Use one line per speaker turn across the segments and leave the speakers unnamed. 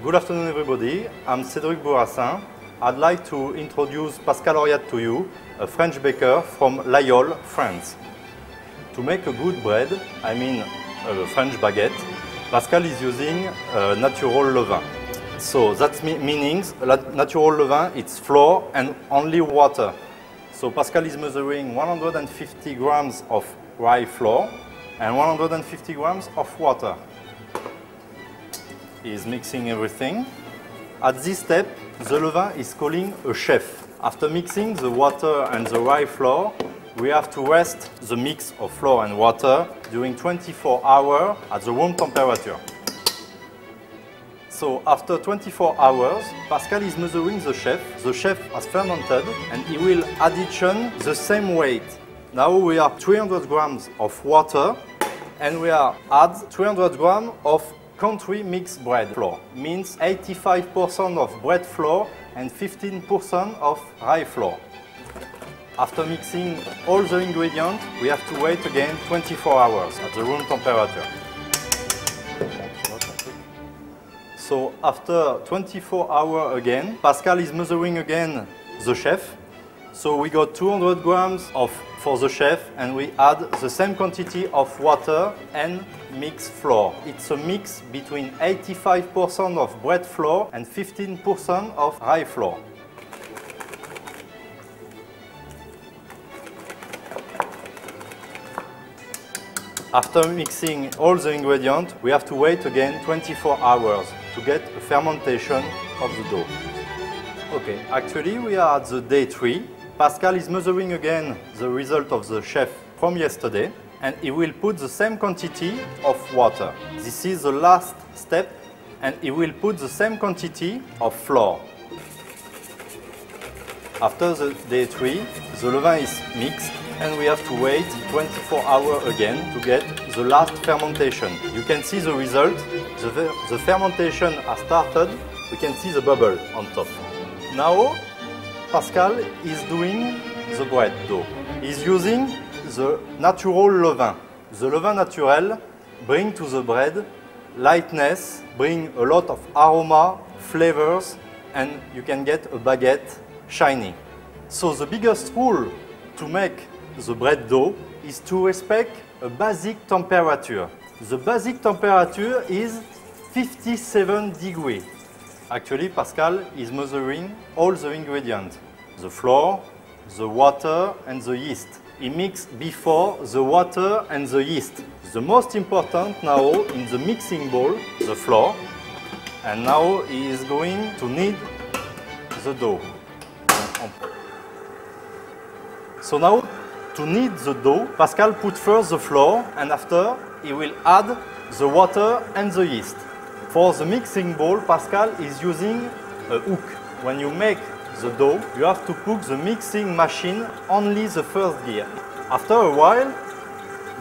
Good afternoon, everybody. I'm Cédric Bourassin. I'd like to introduce Pascal Auriat to you, a French baker from Layolle, France. To make a good bread, I mean a French baguette, Pascal is using natural levain. So that means natural levain, it's flour and only water. So Pascal is measuring 150 grams of rye flour and 150 grams of water. He is mixing everything. At this step, the levain is calling a chef. After mixing the water and the rye flour, we have to rest the mix of flour and water during 24 hours at the room temperature. So after 24 hours, Pascal is measuring the chef. The chef has fermented and he will addition the same weight. Now we have 300 grams of water and we are add 300 grams of country mixed bread flour. Means 85% of bread flour and 15% of rye flour. After mixing all the ingredients, we have to wait again 24 hours at the room temperature. So after 24 hours again, Pascal is measuring again the chef. So we got 200 grams for the chef and we add the same quantity of water and mixed flour. It's a mix between 85% of bread flour and 15% of rye flour. After mixing all the ingredients, we have to wait again 24 hours to get a fermentation of the dough. Okay, actually we are at the day 3. Pascal is measuring again the result of the chef from yesterday and he will put the same quantity of water. This is the last step and he will put the same quantity of flour. After the day 3, the levain is mixed and we have to wait 24 hours again to get the last fermentation. You can see the result. The fermentation has started. We can see the bubble on top. Now, Pascal is doing the bread dough. He's using the natural levain. The levain naturel brings to the bread lightness, bring a lot of aroma, flavors, and you can get a baguette shiny. So the biggest rule to make the bread dough is to respect a basic temperature. The basic temperature is 57 degrees. Actually, Pascal is measuring all the ingredients. The flour, the water and the yeast. He mixed before the water and the yeast. The most important now in the mixing bowl, the flour. And now he is going to knead the dough. So now, to knead the dough, Pascal put first the flour and after he will add the water and the yeast. For the mixing bowl, Pascal is using a hook. When you make the dough, you have to put the mixing machine only the first gear. After a while,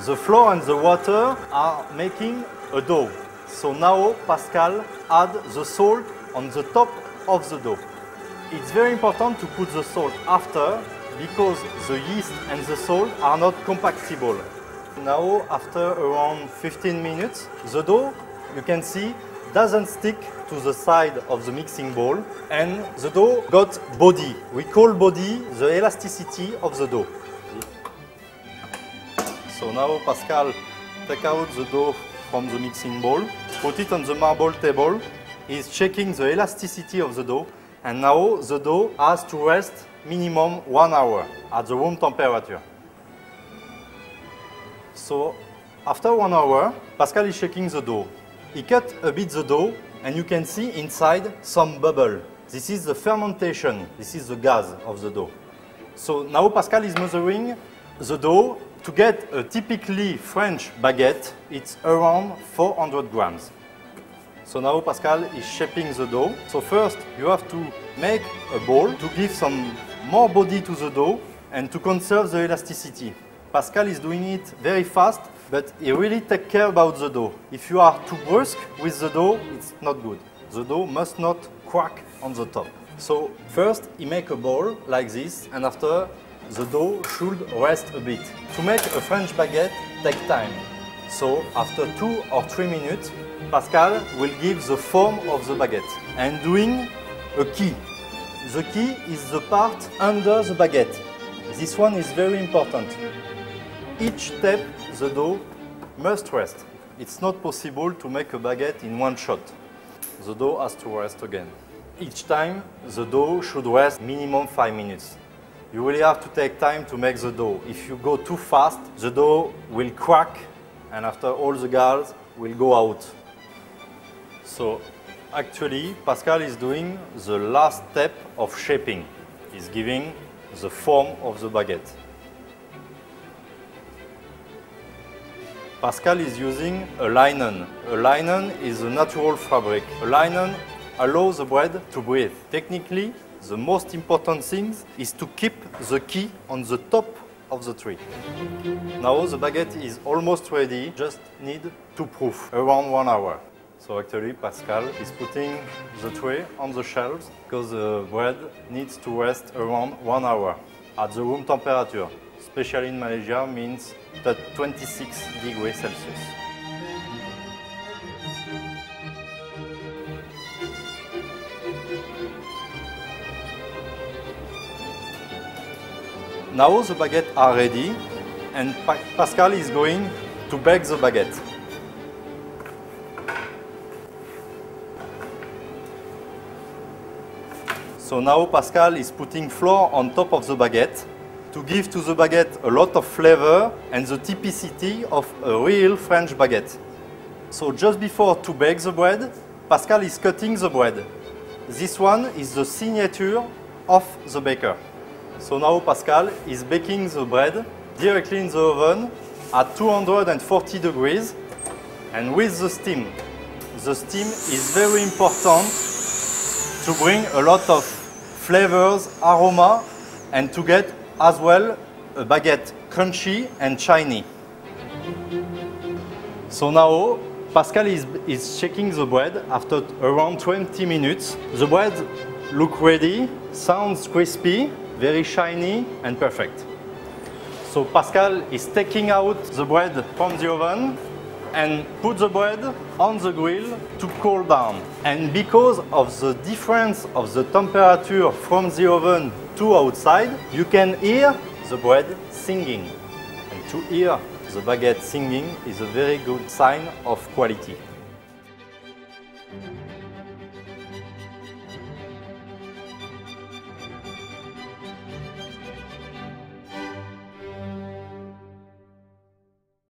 the flour and the water are making a dough. So now Pascal add the salt on the top of the dough. It's very important to put the salt after because the yeast and the salt are not compatible. Now, after around 15 minutes, the dough, you can see, doesn't stick to the side of the mixing bowl and the dough got body. We call body the elasticity of the dough. So now Pascal take out the dough from the mixing bowl, put it on the marble table. He's checking the elasticity of the dough and now the dough has to rest minimum 1 hour at the room temperature. So after 1 hour, Pascal is shaking the dough. He cut a bit the dough and you can see inside some bubble. This is the fermentation, this is the gas of the dough. So now Pascal is measuring the dough. To get a typically French baguette, it's around 400 grams. So now Pascal is shaping the dough. So first you have to make a ball to give some more body to the dough and to conserve the elasticity. Pascal is doing it very fast, but he really takes care about the dough. If you are too brusque with the dough, it's not good. The dough must not crack on the top. So first he makes a ball like this and after the dough should rest a bit. To make a French baguette takes time. So after 2 or 3 minutes, Pascal will give the form of the baguette and doing a key. The key is the part under the baguette. This one is very important. Each step the dough must rest. It's not possible to make a baguette in one shot. The dough has to rest again. Each time the dough should rest minimum 5 minutes. You really have to take time to make the dough. If you go too fast, the dough will crack and after all the gals will go out. So actually Pascal is doing the last step of shaping. He's giving the form of the baguette. Pascal is using a linen. A linen is a natural fabric. A linen allows the bread to breathe. Technically, the most important thing is to keep the key on the top of the tray. Now the baguette is almost ready, just need to proof, around 1 hour. So actually Pascal is putting the tray on the shelves because the bread needs to rest around 1 hour at the room temperature. Especially in Malaysia means that 26 degrees Celsius. Now the baguettes are ready and Pascal is going to bake the baguette. So now Pascal is putting flour on top of the baguette to give to the baguette a lot of flavor and the typicity of a real French baguette. So just before to bake the bread, Pascal is cutting the bread. This one is the signature of the baker. So now Pascal is baking the bread directly in the oven at 240 degrees and with the steam. The steam is very important to bring a lot of flavors, aroma, and to get as well a baguette crunchy and shiny. So now Pascal is checking the bread after around 20 minutes. The bread looks ready, sounds crispy, very shiny and perfect. So Pascal is taking out the bread from the oven and put the bread on the grill to cool down. And because of the difference of the temperature from the oven to outside, you can hear the bread singing. And to hear the baguette singing is a very good sign of quality.